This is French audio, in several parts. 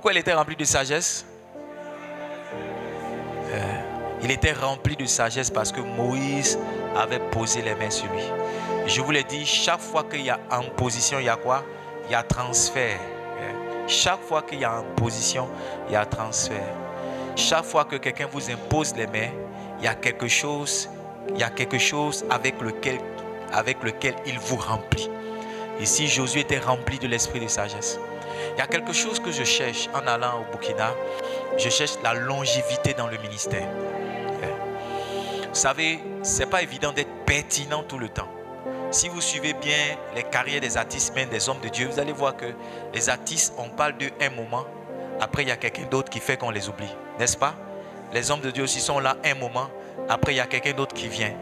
Pourquoi il était rempli de sagesse? Il était rempli de sagesse parce que Moïse avait posé les mains sur lui. Je vous l'ai dit, chaque fois qu'il y a imposition, il y a quoi? Il y a transfert. Chaque fois qu'il y a imposition, il y a transfert. Chaque fois que quelqu'un vous impose les mains, il y a quelque chose avec lequel il vous remplit. Ici, Josué était rempli de l'esprit de sagesse. Il y a quelque chose que je cherche en allant au Burkina. Je cherche la longévité dans le ministère. Vous savez, ce n'est pas évident d'être pertinent tout le temps. Si vous suivez bien les carrières des artistes, même des hommes de Dieu, vous allez voir que les artistes, on parle d'eux un moment. Après, il y a quelqu'un d'autre qui fait qu'on les oublie. N'est-ce pas? Les hommes de Dieu aussi sont là un moment. Après, il y a quelqu'un d'autre qui vient.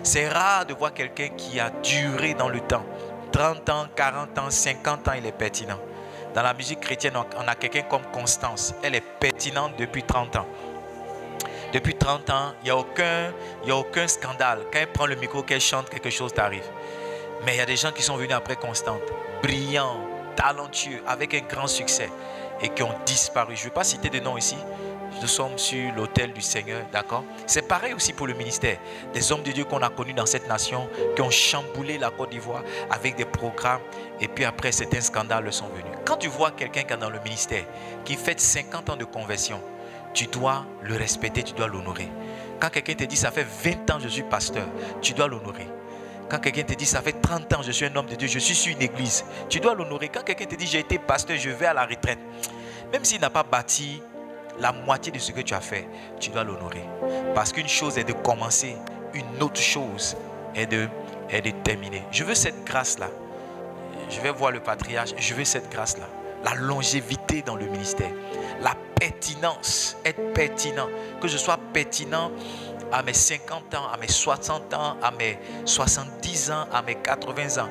C'est rare de voir quelqu'un qui a duré dans le temps. 30 ans, 40 ans, 50 ans, il est pertinent. Dans la musique chrétienne, on a quelqu'un comme Constance. Elle est pertinente depuis 30 ans. Depuis 30 ans, il n'y a aucun scandale. Quand elle prend le micro, qu'elle chante, quelque chose t'arrive. Mais il y a des gens qui sont venus après Constance, brillants, talentueux, avec un grand succès et qui ont disparu. Je ne vais pas citer de noms ici. Nous sommes sur l'autel du Seigneur, d'accord? C'est pareil aussi pour le ministère. Des hommes de Dieu qu'on a connus dans cette nation, qui ont chamboulé la Côte d'Ivoire avec des programmes. Et puis après, certains scandales sont venus. Quand tu vois quelqu'un qui est dans le ministère, qui fête 50 ans de conversion, tu dois le respecter, tu dois l'honorer. Quand quelqu'un te dit, ça fait 20 ans que je suis pasteur, tu dois l'honorer. Quand quelqu'un te dit, ça fait 30 ans que je suis un homme de Dieu, je suis sur une église, tu dois l'honorer. Quand quelqu'un te dit, j'ai été pasteur, je vais à la retraite, même s'il n'a pas bâti la moitié de ce que tu as fait, tu dois l'honorer. Parce qu'une chose est de commencer, une autre chose est de terminer. Je veux cette grâce-là. Je vais voir le patriarche, je veux cette grâce-là. La longévité dans le ministère. La pertinence, être pertinent. Que je sois pertinent à mes 50 ans, à mes 60 ans, à mes 70 ans, à mes 80 ans.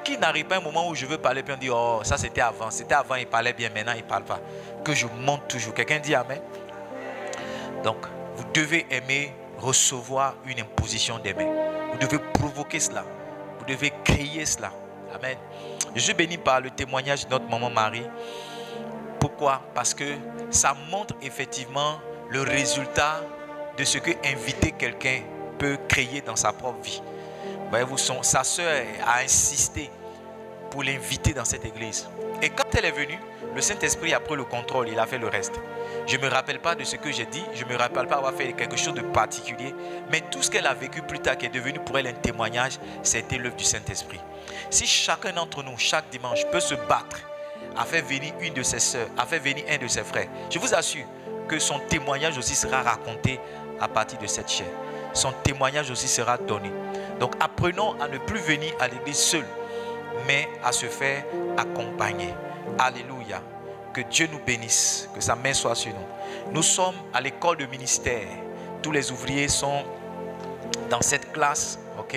Qui n'arrive pas un moment où je veux parler puis on dit, oh, ça c'était avant, il parlait bien, maintenant il ne parle pas. Que je monte toujours. Quelqu'un dit amen. Donc, vous devez aimer recevoir une imposition des mains. Vous devez provoquer cela. Vous devez créer cela. Amen. Je suis béni par le témoignage de notre maman Marie. Pourquoi? Parce que ça montre effectivement le résultat de ce que inviter quelqu'un peut créer dans sa propre vie. Voyez-vous, sa soeur a insisté pour l'inviter dans cette église. Et quand elle est venue, le Saint-Esprit a pris le contrôle, il a fait le reste. Je ne me rappelle pas de ce que j'ai dit, je ne me rappelle pas avoir fait quelque chose de particulier, mais tout ce qu'elle a vécu plus tard, qui est devenu pour elle un témoignage, c'était l'œuvre du Saint-Esprit. Si chacun d'entre nous, chaque dimanche, peut se battre à faire venir une de ses sœurs, à faire venir un de ses frères, je vous assure que son témoignage aussi sera raconté à partir de cette chair. Son témoignage aussi sera donné. Donc apprenons à ne plus venir à l'église seul, mais à se faire accompagner. Alléluia. Que Dieu nous bénisse, que sa main soit sur nous. Nous sommes à l'école de ministère. Tous les ouvriers sont dans cette classe, ok?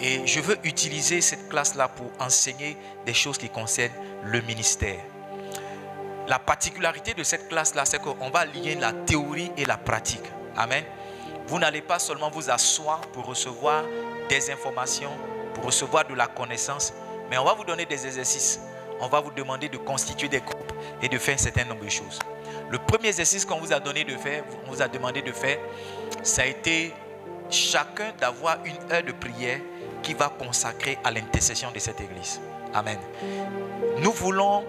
Et je veux utiliser cette classe-là pour enseigner des choses qui concernent le ministère. La particularité de cette classe-là, c'est qu'on va lier la théorie et la pratique. Amen. Vous n'allez pas seulement vous asseoir pour recevoir des informations, pour recevoir de la connaissance, mais on va vous donner des exercices. On va vous demander de constituer des groupes et de faire un certain nombre de choses. Le premier exercice qu'on vous a donné de faire, on vous a demandé de faire, ça a été chacun d'avoir une heure de prière qui va consacrer à l'intercession de cette église. Amen. Nous voulons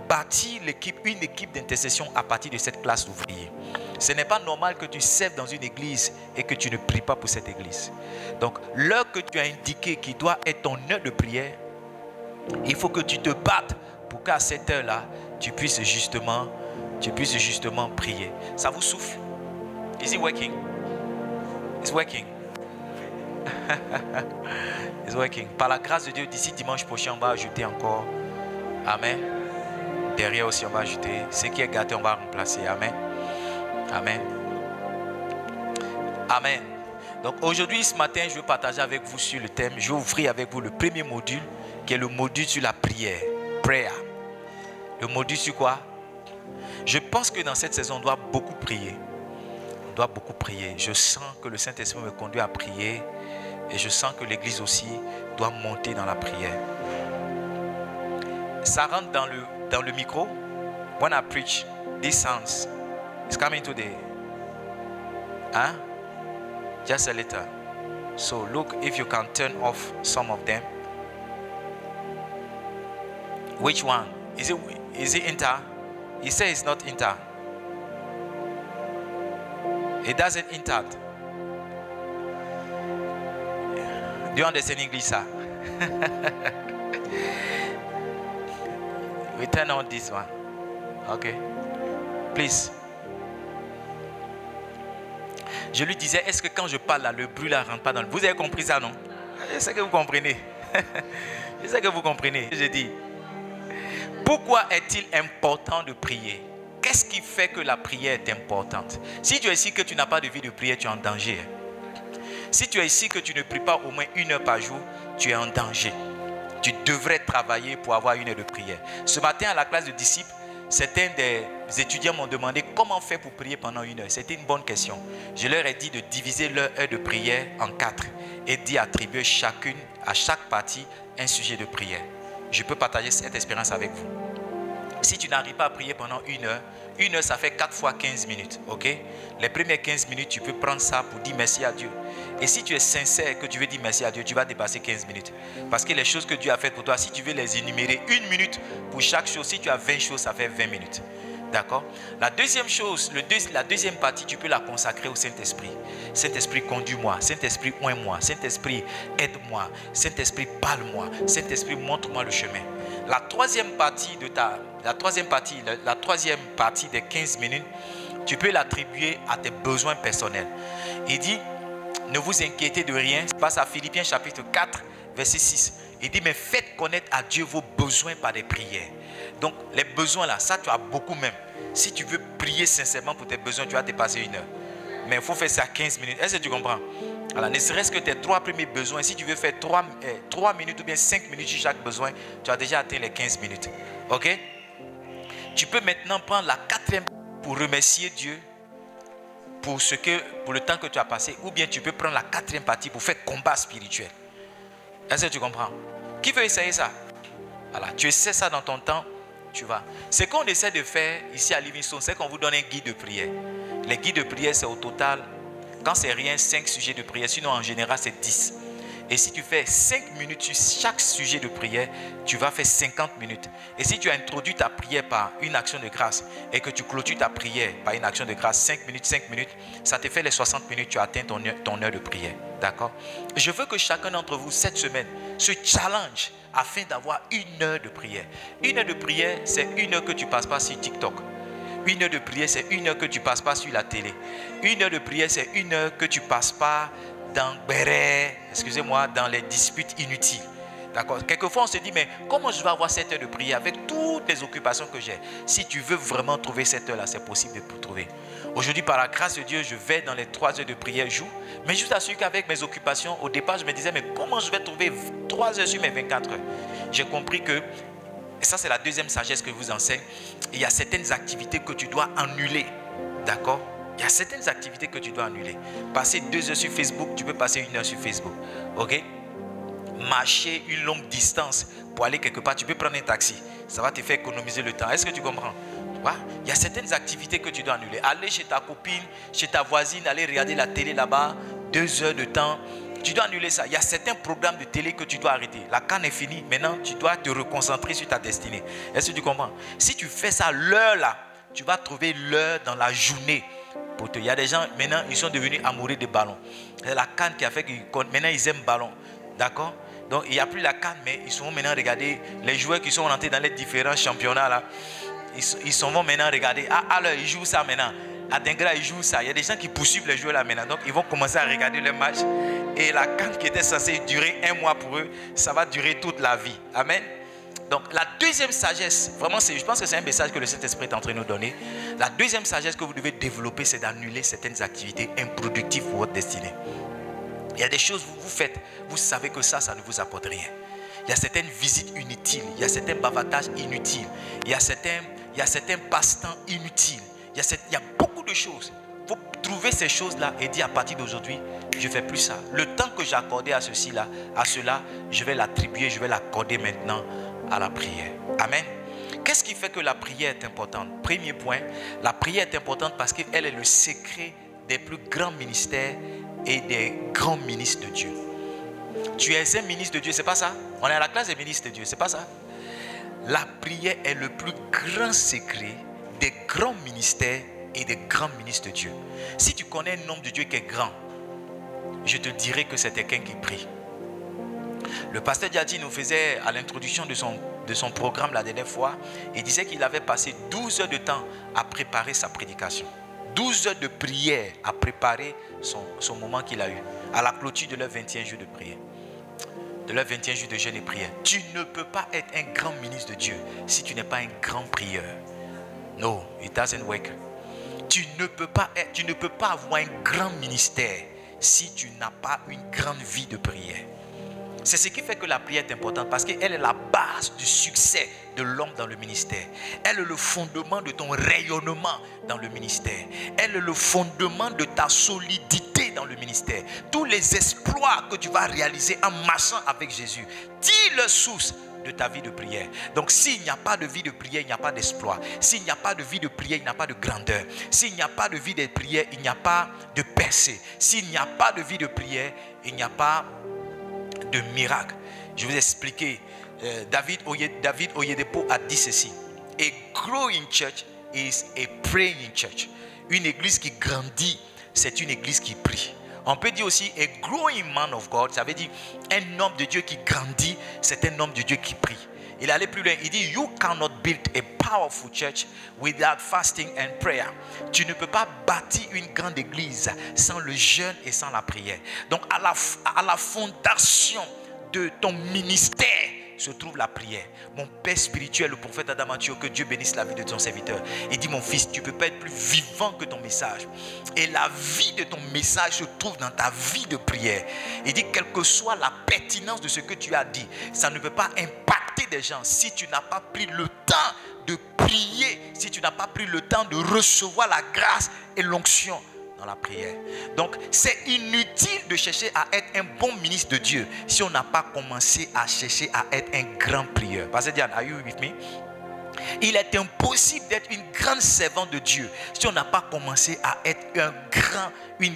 bâtir une équipe d'intercession à partir de cette classe d'ouvriers. Ce n'est pas normal que tu serves dans une église et que tu ne pries pas pour cette église. Donc, l'heure que tu as indiquée qui doit être ton heure de prière, il faut que tu te battes pour qu'à cette heure-là, tu puisses justement prier. Ça vous souffle? Is it working? It's working. It's working. Par la grâce de Dieu, d'ici dimanche prochain, on va ajouter encore. Amen. Derrière aussi, on va ajouter. Ce qui est gâté, on va remplacer. Amen. Amen. Amen. Donc aujourd'hui, ce matin, je vais partager avec vous sur le thème. Je vais ouvrir avec vous le premier module, qui est le module sur la prière. Prayer. Le module sur quoi? Je pense que dans cette saison, on doit beaucoup prier. On doit beaucoup prier. Je sens que le Saint-Esprit me conduit à prier. Et je sens que l'Église aussi doit monter dans la prière. Ça rentre dans le micro? when I preach, these sounds is coming to the, just a little. So look if you can turn off some of them. Which one? Is it inter? He says it's not inter. It doesn't inter. Do you understand English, sir? We turn on this one. Okay. Please. Je lui disais, est-ce que quand je parle là, le bruit là rentre pas dans le... Vous avez compris ça, non? Je sais que vous comprenez. Je sais que vous comprenez. Je dis, pourquoi est-il important de prier? Qu'est-ce qui fait que la prière est importante? Si tu es ici que tu n'as pas de vie de prière, tu es en danger. Si tu es ici que tu ne pries pas au moins 1 heure par jour, tu es en danger. Tu devrais travailler pour avoir 1 heure de prière. Ce matin, à la classe de disciples, certains des étudiants m'ont demandé comment faire pour prier pendant 1 heure. C'était une bonne question. Je leur ai dit de diviser leur heure de prière en 4 et d'y attribuer à chaque partie un sujet de prière. Je peux partager cette expérience avec vous. Si tu n'arrives pas à prier pendant 1 heure, 1 heure ça fait 4 fois 15 minutes. Ok? Les premières 15 minutes, tu peux prendre ça pour dire merci à Dieu. Et si tu es sincère que tu veux dire merci à Dieu, tu vas dépasser 15 minutes. Parce que les choses que Dieu a faites pour toi, si tu veux les énumérer 1 minute pour chaque chose, si tu as 20 choses, ça fait 20 minutes. D'accord? La deuxième chose, la deuxième partie, tu peux la consacrer au Saint-Esprit. Saint-Esprit, conduis-moi. Saint-Esprit, oins-moi. Saint-Esprit, aide-moi. Saint-Esprit, parle-moi. Saint-Esprit, montre-moi le chemin. La troisième partie des 15 minutes, tu peux l'attribuer à tes besoins personnels. Il dit, ne vous inquiétez de rien. C'est passe à Philippiens chapitre 4, verset 6. Il dit, mais faites connaître à Dieu vos besoins par des prières. Donc, les besoins là, ça tu as beaucoup même. Si tu veux prier sincèrement pour tes besoins, tu vas dépasser 1 heure. Mais il faut faire ça 15 minutes. Est-ce que tu comprends? Alors, ne serait-ce que tes 3 premiers besoins, si tu veux faire 3 minutes ou bien 5 minutes sur chaque besoin, tu as déjà atteint les 15 minutes. Ok? Tu peux maintenant prendre la 4e pour remercier Dieu pour le temps que tu as passé, ou bien tu peux prendre la 4e partie pour faire combat spirituel. Est-ce que tu comprends? Qui veut essayer ça? Voilà, tu essaies ça dans ton temps, tu vas. Ce qu'on essaie de faire ici à Livingstone, c'est qu'on vous donne un guide de prière. Les guides de prière, c'est au total, quand c'est rien, 5 sujets de prière, sinon en général c'est 10. Et si tu fais 5 minutes sur chaque sujet de prière, tu vas faire 50 minutes. Et si tu as introduit ta prière par une action de grâce et que tu clôtures ta prière par une action de grâce, 5 minutes, ça te fait les 60 minutes, tu atteins ton heure de prière. D'accord? Je veux que chacun d'entre vous, cette semaine, se challenge afin d'avoir 1 heure de prière. 1 heure de prière, c'est 1 heure que tu ne passes pas sur TikTok. 1 heure de prière, c'est 1 heure que tu ne passes pas sur la télé. 1 heure de prière, c'est 1 heure que tu ne passes pas dans les disputes inutiles. D'accord? Quelquefois, on se dit, mais comment je vais avoir cette heure de prière avec toutes les occupations que j'ai? Si tu veux vraiment trouver cette heure-là, c'est possible de trouver. Aujourd'hui, par la grâce de Dieu, je vais dans les 3 heures de prière jour. Mais je t'assure qu'avec mes occupations, au départ, je me disais, mais comment je vais trouver 3 heures sur mes 24 heures? J'ai compris que, et ça c'est la deuxième sagesse que je vous enseigne, il y a certaines activités que tu dois annuler. D'accord? Il y a certaines activités que tu dois annuler. Passer 2 heures sur Facebook, tu peux passer 1 heure sur Facebook. Ok? Marcher une longue distance pour aller quelque part, tu peux prendre un taxi. Ça va te faire économiser le temps. Est-ce que tu comprends? Il y a certaines activités que tu dois annuler. Aller chez ta copine, chez ta voisine, aller regarder la télé là-bas, 2 heures de temps. Tu dois annuler ça. Il y a certains programmes de télé que tu dois arrêter. La canne est finie. Maintenant, tu dois te reconcentrer sur ta destinée. Est-ce que tu comprends? Si tu fais ça l'heure là, tu vas trouver l'heure dans la journée. Il y a des gens, maintenant, ils sont devenus amoureux des ballons. C'est la canne qui a fait qu'ils maintenant, ils aiment ballon. D'accord? Donc, il n'y a plus la canne, mais ils sont maintenant regarder les joueurs qui sont rentrés dans les différents championnats là. Ils sont maintenant regarder. Alors, ils jouent ça maintenant. À Dengra, ils jouent ça. Il y a des gens qui poursuivent les joueurs là maintenant. Donc, ils vont commencer à regarder le match. Et la canne qui était censée durer 1 mois pour eux, ça va durer toute la vie. Amen. Donc, la deuxième sagesse, vraiment, je pense que c'est un message que le Saint-Esprit est en train de nous donner. La deuxième sagesse que vous devez développer, c'est d'annuler certaines activités improductives pour votre destinée. Il y a des choses que vous faites, vous savez que ça ne vous apporte rien. Il y a certaines visites inutiles, il y a certains bavatages inutiles, il y a certains passe-temps inutiles. Il y a beaucoup de choses. Il faut trouver ces choses-là et dire à partir d'aujourd'hui, je ne fais plus ça. Le temps que j'ai accordé à cela, je vais l'attribuer, je vais l'accorder maintenant à la prière. Amen. Qu'est-ce qui fait que la prière est importante? Premier point, la prière est importante parce qu'elle est le secret des plus grands ministères et des grands ministres de Dieu. Tu es un ministre de Dieu, c'est pas ça? On est à la classe des ministres de Dieu, c'est pas ça? La prière est le plus grand secret des grands ministères et des grands ministres de Dieu. Si tu connais un homme de Dieu qui est grand, je te dirais que c'est quelqu'un qui prie. Le pasteur Diadi nous faisait à l'introduction de son programme la dernière fois, il disait qu'il avait passé 12 heures de temps à préparer sa prédication. 12 heures de prière à préparer son moment qu'il a eu à la clôture de leur 21 jours de prière. De leurs 21 jours de jeûne et prière. Tu ne peux pas être un grand ministre de Dieu si tu n'es pas un grand prieur. No, it doesn't work. Tu ne peux pas avoir un grand ministère si tu n'as pas une grande vie de prière. C'est ce qui fait que la prière est importante parce qu'elle est la base du succès de l'homme dans le ministère. Elle est le fondement de ton rayonnement dans le ministère. Elle est le fondement de ta solidité dans le ministère. Tous les exploits que tu vas réaliser en marchant avec Jésus tirent leur source de ta vie de prière. Donc s'il n'y a pas de vie de prière, il n'y a pas d'espoir. S'il n'y a pas de vie de prière, il n'y a pas de grandeur. S'il n'y a pas de vie de prière, il n'y a pas de percée. S'il n'y a pas de vie de prière, il n'y a pas de miracle. Je vais vous expliquer. David Oyedepo a dit ceci: a growing church is a praying church. Une église qui grandit, c'est une église qui prie. On peut dire aussi a growing man of God, ça veut dire un homme de Dieu qui grandit, c'est un homme de Dieu qui prie. Il allait plus loin, il dit you cannot build a powerful church without fasting and prayer. Tu ne peux pas bâtir une grande église sans le jeûne et sans la prière. Donc à la fondation de ton ministère se trouve la prière. Mon père spirituel, le prophète Adamatio, que Dieu bénisse la vie de ton serviteur. Il dit mon fils, tu ne peux pas être plus vivant que ton message. Et la vie de ton message se trouve dans ta vie de prière. Il dit quelle que soit la pertinence de ce que tu as dit, ça ne peut pas impacter des gens si tu n'as pas pris le temps de prier, si tu n'as pas pris le temps de recevoir la grâce et l'onction dans la prière. Donc c'est inutile de chercher à être un bon ministre de Dieu si on n'a pas commencé à chercher à être un grand prieur. Pasteur Diane, are you with me? Il est impossible d'être une grande servante de Dieu si on n'a pas commencé à être une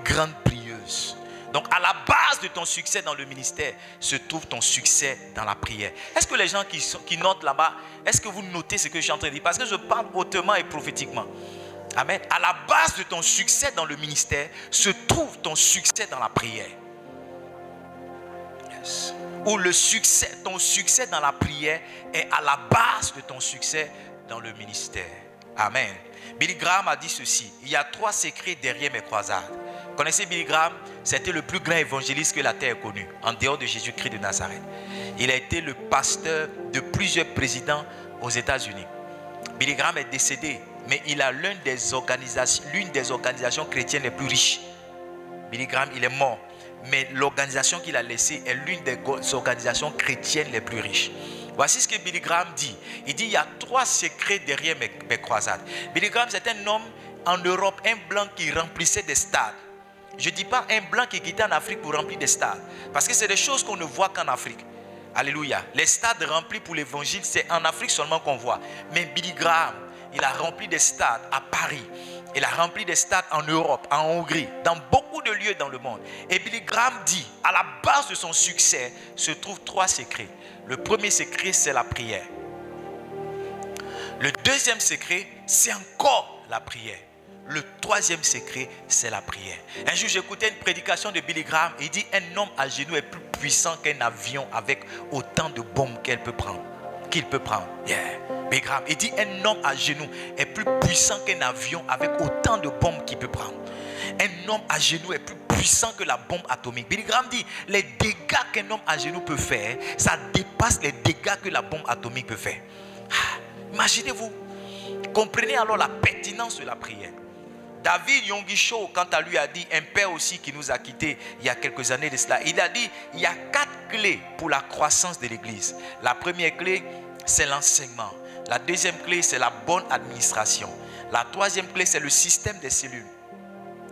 grande prieuse. Donc à la base de ton succès dans le ministère se trouve ton succès dans la prière. Est-ce que les gens qui notent là-bas, est-ce que vous notez ce que je suis en train de dire? Parce que je parle hautement et prophétiquement. Amen. À la base de ton succès dans le ministère se trouve ton succès dans la prière. Yes. Ou ton succès dans la prière est à la base de ton succès dans le ministère. Amen. Billy Graham a dit ceci: il y a 3 secrets derrière mes croisades. Vous connaissez Billy Graham? C'était le plus grand évangéliste que la terre ait connu, en dehors de Jésus-Christ de Nazareth. Il a été le pasteur de plusieurs présidents aux États-Unis. Billy Graham est décédé, mais il a l'une des organisations chrétiennes les plus riches. Billy Graham, il est mort, mais l'organisation qu'il a laissée est l'une des organisations chrétiennes les plus riches. Voici ce que Billy Graham dit. Il dit il y a 3 secrets derrière mes croisades. Billy Graham, c'est un homme en Europe, un blanc qui remplissait des stades. Je ne dis pas un blanc qui quittait en Afrique pour remplir des stades, parce que c'est des choses qu'on ne voit qu'en Afrique. Alléluia. Les stades remplis pour l'évangile, c'est en Afrique seulement qu'on voit. Mais Billy Graham, il a rempli des stades à Paris. Il a rempli des stades en Europe, en Hongrie, dans beaucoup de lieux dans le monde. Et Billy Graham dit, à la base de son succès se trouvent 3 secrets. Le premier secret, c'est la prière. Le deuxième secret, c'est encore la prière. Le troisième secret, c'est la prière. Un jour, j'écoutais une prédication de Billy Graham. Il dit, un homme à genoux est plus puissant qu'un avion avec autant de bombes qu'il peut prendre. Yeah. Billy Graham, il dit, un homme à genoux est plus puissant qu'un avion avec autant de bombes qu'il peut prendre. Un homme à genoux est plus puissant que la bombe atomique. Billy Graham dit, les dégâts qu'un homme à genoux peut faire, ça dépasse les dégâts que la bombe atomique peut faire. Imaginez-vous. Comprenez alors la pertinence de la prière. David Yongisho, quant à lui, a dit, un père aussi qui nous a quittés il y a quelques années de cela, il a dit, il y a 4 clés pour la croissance de l'église. La première clé, c'est l'enseignement. La deuxième clé, c'est la bonne administration. La troisième clé, c'est le système des cellules.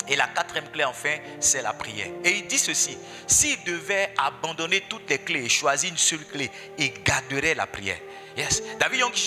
Et la quatrième clé, enfin, c'est la prière. Et il dit ceci: s'il devait abandonner toutes les clés et choisir une seule clé, il garderait la prière. Yes. David Yonggi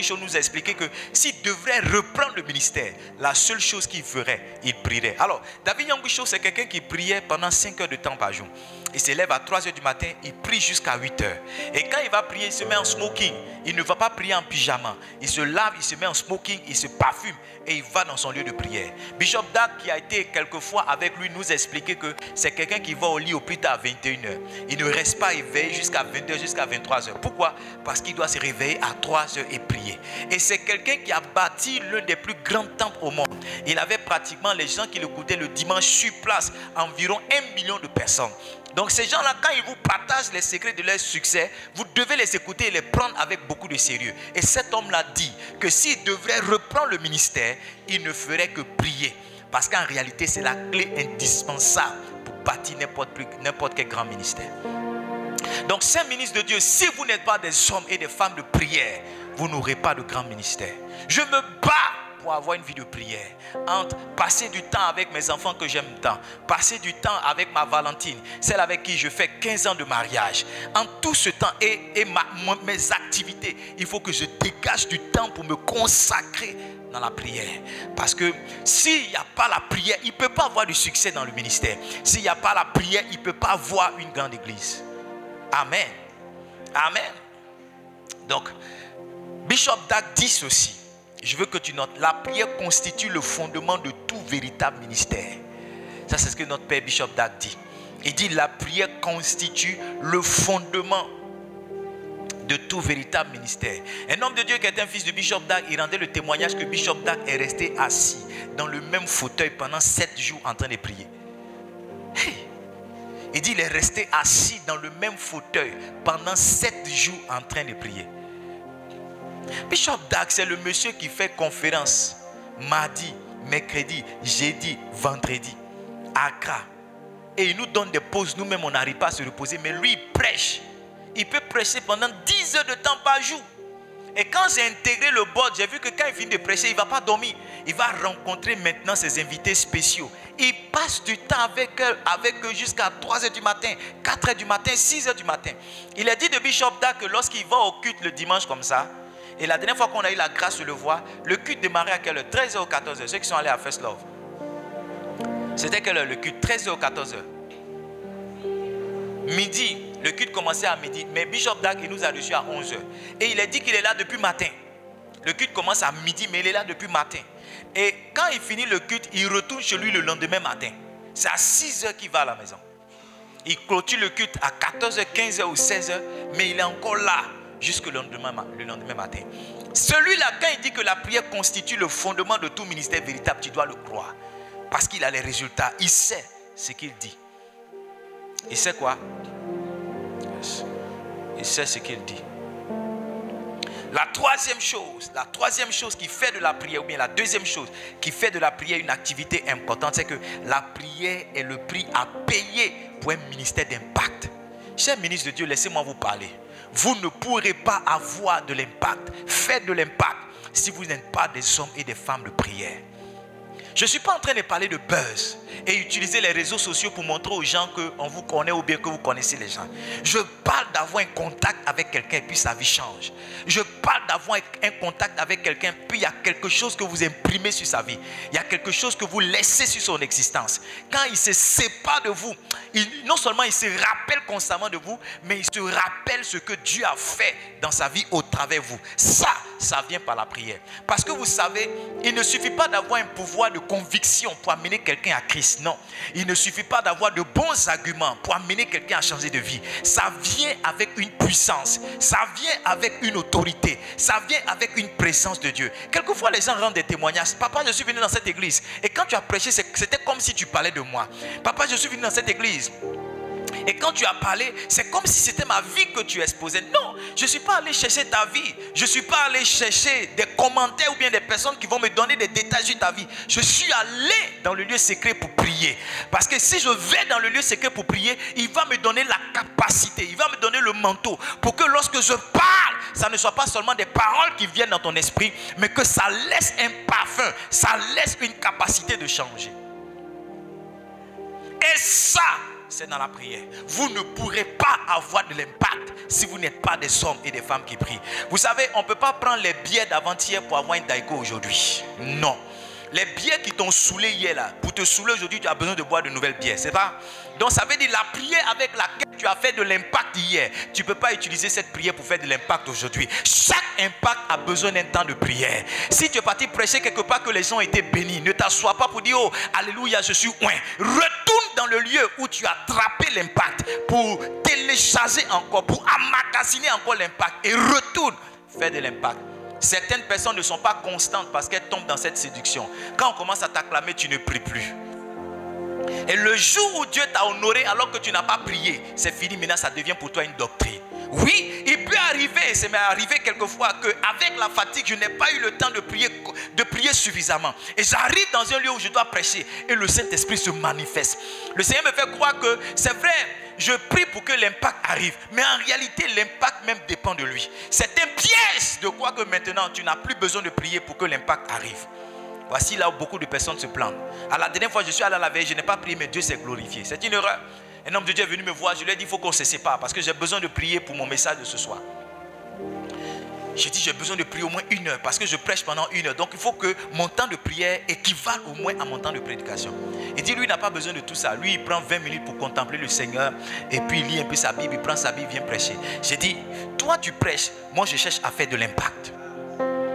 Cho nous a expliqué que s'il devrait reprendre le ministère, la seule chose qu'il ferait, il prierait. Alors, David Yonggi Cho, c'est quelqu'un qui priait pendant 5 heures de temps par jour. Il se lève à 3 heures du matin, il prie jusqu'à 8 heures. Et quand il va prier, il se met en smoking. Il ne va pas prier en pyjama. Il se lave, il se met en smoking, il se parfume et il va dans son lieu de prière. Bishop Dag, qui a été quelquefois avec lui, nous a expliqué que c'est quelqu'un qui va au lit au plus tard à 21 heures. Il ne reste pas éveillé jusqu'à 20 heures, jusqu'à 23 heures. Pourquoi? Parce qu'il doit se réveiller à 3 heures et prier. Et c'est quelqu'un qui a bâti l'un des plus grands temples au monde. Il avait pratiquement les gens qui l'écoutaient le dimanche sur place, environ 1 million de personnes. Donc ces gens-là, quand ils vous partagent les secrets de leur succès, vous devez les écouter et les prendre avec beaucoup de sérieux. Et cet homme-là dit que s'il devrait reprendre le ministère, il ne ferait que prier. Parce qu'en réalité, c'est la clé indispensable pour bâtir n'importe quel grand ministère. Donc, saints ministres de Dieu, si vous n'êtes pas des hommes et des femmes de prière, vous n'aurez pas de grand ministère. Je me bats pour avoir une vie de prière, entre passer du temps avec mes enfants que j'aime tant, passer du temps avec ma Valentine, celle avec qui je fais 15 ans de mariage. En tout ce temps et mes activités, il faut que je dégage du temps pour me consacrer dans la prière. Parce que s'il n'y a pas la prière, il ne peut pas avoir du succès dans le ministère. S'il n'y a pas la prière, il ne peut pas avoir une grande église. Amen. Amen. Donc, Bishop Dag dit ceci. Je veux que tu notes, la prière constitue le fondement de tout véritable ministère. Ça, c'est ce que notre père Bishop Dag dit. Il dit, la prière constitue le fondement de tout véritable ministère. Un homme de Dieu qui est un fils de Bishop Dag, il rendait le témoignage que Bishop Dag est resté assis dans le même fauteuil pendant 7 jours en train de prier. Hey. Il dit, il est resté assis dans le même fauteuil pendant 7 jours en train de prier. Bishop Dag, c'est le monsieur qui fait conférence mardi, mercredi, jeudi, vendredi, à Accra. Et il nous donne des pauses, nous-mêmes on n'arrive pas à se reposer, mais lui il prêche. Il peut prêcher pendant 10 heures de temps par jour. Et quand j'ai intégré le board, j'ai vu que quand il finit de prêcher, il ne va pas dormir. Il va rencontrer maintenant ses invités spéciaux. Il passe du temps avec eux jusqu'à 3 heures du matin, 4 heures du matin, 6 heures du matin. Il a dit de Bishop Dag que lorsqu'il va au culte le dimanche comme ça, et la dernière fois qu'on a eu la grâce de le voir, le culte démarrait à quelle heure? 13h ou 14h. Ceux qui sont allés à First Love. C'était quelle heure le culte? 13h ou 14h. Midi, le culte commençait à midi. Mais Bishop Dag, il nous a reçus à 11h. Et il a dit qu'il est là depuis matin. Le culte commence à midi, mais il est là depuis matin. Et quand il finit le culte, il retourne chez lui le lendemain matin. C'est à 6h qu'il va à la maison. Il clôture le culte à 14h, 15h ou 16h, mais il est encore là jusqu'au lendemain matin. Celui-là, quand il dit que la prière constitue le fondement de tout ministère véritable, tu dois le croire. Parce qu'il a les résultats. Il sait ce qu'il dit. Il sait quoi? Il sait ce qu'il dit. La troisième chose qui fait de la prière, ou bien la deuxième chose qui fait de la prière une activité importante, c'est que la prière est le prix à payer pour un ministère d'impact. Chers ministres de Dieu, laissez-moi vous parler. Vous ne pourrez pas avoir de l'impact, faire de l'impact, si vous n'êtes pas des hommes et des femmes de prière. Je ne suis pas en train de parler de buzz et utiliser les réseaux sociaux pour montrer aux gens qu'on vous connaît ou bien que vous connaissez les gens. Je parle d'avoir un contact avec quelqu'un et puis sa vie change. Je parle d'avoir un contact avec quelqu'un puis il y a quelque chose que vous imprimez sur sa vie. Il y a quelque chose que vous laissez sur son existence. Quand il se sépare de vous, non seulement il se rappelle constamment de vous, mais il se rappelle ce que Dieu a fait dans sa vie au travers de vous. Ça vient par la prière. Parce que vous savez, il ne suffit pas d'avoir un pouvoir de conviction pour amener quelqu'un à Christ. Non, il ne suffit pas d'avoir de bons arguments pour amener quelqu'un à changer de vie. Ça vient avec une puissance, ça vient avec une autorité, ça vient avec une présence de Dieu. Quelquefois les gens rendent des témoignages. Papa, je suis venu dans cette église et quand tu as prêché, c'était comme si tu parlais de moi. Papa, je suis venu dans cette église et quand tu as parlé, c'est comme si c'était ma vie que tu exposais. Non, je ne suis pas allé chercher ta vie. Je ne suis pas allé chercher des commentaires ou bien des personnes qui vont me donner des détails sur ta vie. Je suis allé dans le lieu secret pour prier. Parce que si je vais dans le lieu secret pour prier, il va me donner la capacité, il va me donner le manteau pour que lorsque je parle, ça ne soit pas seulement des paroles qui viennent dans ton esprit, mais que ça laisse un parfum, ça laisse une capacité de changer. Et ça, c'est dans la prière. Vous ne pourrez pas avoir de l'impact si vous n'êtes pas des hommes et des femmes qui prient. Vous savez, on ne peut pas prendre les billets d'avant-hier pour avoir une daïko aujourd'hui. Non. Les bières qui t'ont saoulé hier là, pour te saouler aujourd'hui, tu as besoin de boire de nouvelles bières, c'est pas? Donc ça veut dire la prière avec laquelle tu as fait de l'impact hier, tu ne peux pas utiliser cette prière pour faire de l'impact aujourd'hui. Chaque impact a besoin d'un temps de prière. Si tu es parti prêcher quelque part que les gens ont été bénis, ne t'assois pas pour dire oh, alléluia, je suis oint. Retourne dans le lieu où tu as attrapé l'impact pour télécharger encore, pour emmagasiner encore l'impact et retourne faire de l'impact. Certaines personnes ne sont pas constantes parce qu'elles tombent dans cette séduction. Quand on commence à t'acclamer, tu ne pries plus. Et le jour où Dieu t'a honoré alors que tu n'as pas prié, c'est fini. Maintenant, ça devient pour toi une doctrine. Oui, il peut arriver, ça m'est arrivé quelquefois qu'avec la fatigue, je n'ai pas eu le temps de prier suffisamment. Et j'arrive dans un lieu où je dois prêcher et le Saint-Esprit se manifeste. Le Seigneur me fait croire que c'est vrai, je prie pour que l'impact arrive. Mais en réalité, l'impact même dépend de lui. C'est un piège de croire que maintenant, tu n'as plus besoin de prier pour que l'impact arrive. Voici là où beaucoup de personnes se plantent. À la dernière fois, je suis allé à la veille, je n'ai pas prié, mais Dieu s'est glorifié. C'est une erreur. Un homme de Dieu est venu me voir, je lui ai dit, il faut qu'on se sépare parce que j'ai besoin de prier pour mon message de ce soir. J'ai dit, j'ai besoin de prier au moins 1 heure parce que je prêche pendant 1 heure. Donc, il faut que mon temps de prière équivale au moins à mon temps de prédication. Il dit, lui, il n'a pas besoin de tout ça. Lui, il prend 20 minutes pour contempler le Seigneur et puis il lit un peu sa Bible, il prend sa Bible, il vient prêcher. J'ai dit, toi, tu prêches, moi, je cherche à faire de l'impact.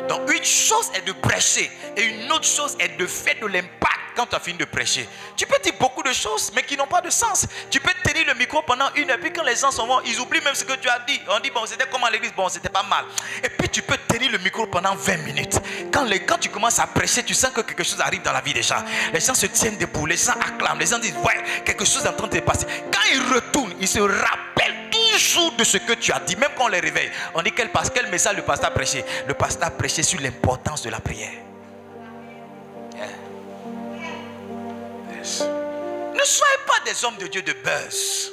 Donc, une chose est de prêcher et une autre chose est de faire de l'impact quand tu as fini de prêcher. Tu peux dire beaucoup de choses, mais qui n'ont pas de sens. Tu peux tenir le micro pendant 1 heure, puis quand les gens s'en vont, ils oublient même ce que tu as dit. On dit, bon, c'était comme à l'église, bon, c'était pas mal. Et puis, tu peux tenir le micro pendant 20 minutes. Quand tu commences à prêcher, tu sens que quelque chose arrive dans la vie des gens. Les gens se tiennent debout, les gens acclament, les gens disent, ouais, quelque chose est en train de se passer. Quand ils retournent, ils se rappellent toujours de ce que tu as dit, même quand on les réveille. On dit, quel message le pasteur a prêché? Le pasteur a prêché sur l'importance de la prière. Ne soyez pas des hommes de Dieu de buzz.